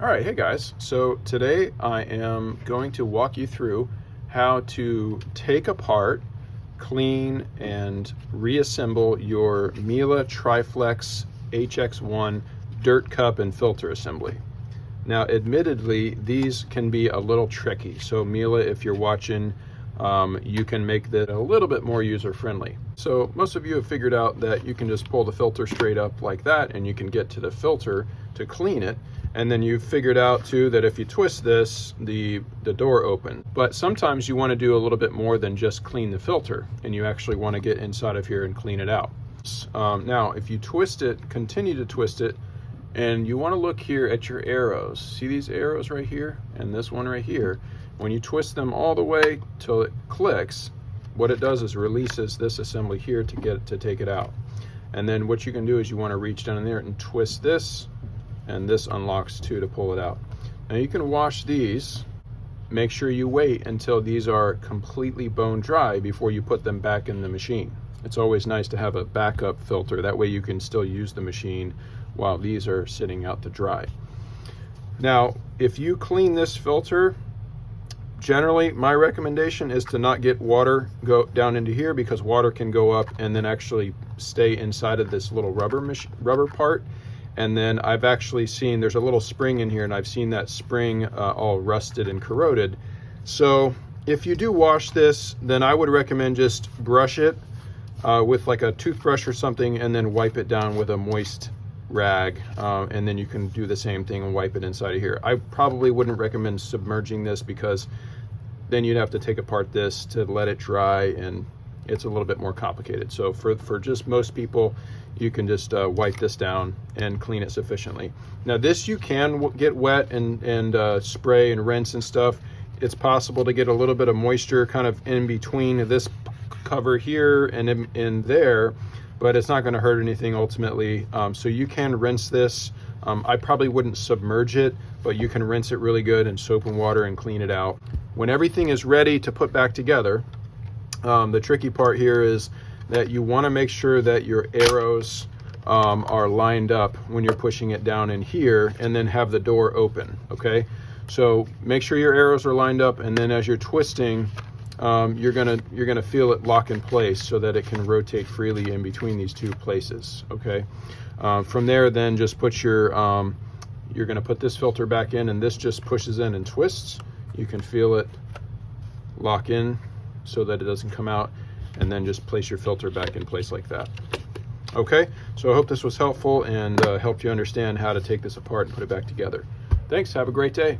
All right, hey guys. So today I am going to walk you through how to take apart, clean, and reassemble your Miele Triflex HX1 dirt cup and filter assembly. Now, admittedly, these can be a little tricky. So Miele, if you're watching, you can make that a little bit more user-friendly. So most of you have figured out that you can just pull the filter straight up like that and you can get to the filter to clean it. And then you've figured out too that if you twist this, the door opens. But sometimes you want to do a little bit more than just clean the filter, and you actually want to get inside of here and clean it out. Now, if you twist it, continue to twist it, and you want to look here at your arrows. See these arrows right here and this one right here? When you twist them all the way till it clicks, what it does is releases this assembly here to take it out. And then what you can do is you want to reach down in there and twist this, and this unlocks too to pull it out. Now you can wash these. Make sure you wait until these are completely bone dry before you put them back in the machine. It's always nice to have a backup filter. That way you can still use the machine while these are sitting out to dry. Now, if you clean this filter, generally my recommendation is to not get water go down into here, because water can go up and then actually stay inside of this little rubber part. And then I've actually seen there's a little spring in here, and I've seen that spring all rusted and corroded. So if you do wash this, then I would recommend just brush it with like a toothbrush or something, and then wipe it down with a moist rag, and then you can do the same thing and wipe it inside of here. I probably wouldn't recommend submerging this, because then you'd have to take apart this to let it dry, and it's a little bit more complicated. So for just most people, you can just wipe this down and clean it sufficiently. Now this you can get wet and spray and rinse and stuff. It's possible to get a little bit of moisture kind of in between this cover here and in there, but it's not going to hurt anything ultimately. So you can rinse this. I probably wouldn't submerge it, but you can rinse it really good in soap and water and clean it out. When everything is ready to put back together, the tricky part here is that you want to make sure that your arrows are lined up when you're pushing it down in here, and then have the door open. Okay, so make sure your arrows are lined up, and then as you're twisting, you're gonna feel it lock in place so that it can rotate freely in between these two places. Okay, from there, then just put your you're gonna put this filter back in, and this just pushes in and twists. You can feel it lock in so that it doesn't come out, and then just place your filter back in place like that. Okay, so I hope this was helpful and helped you understand how to take this apart and put it back together. Thanks, have a great day.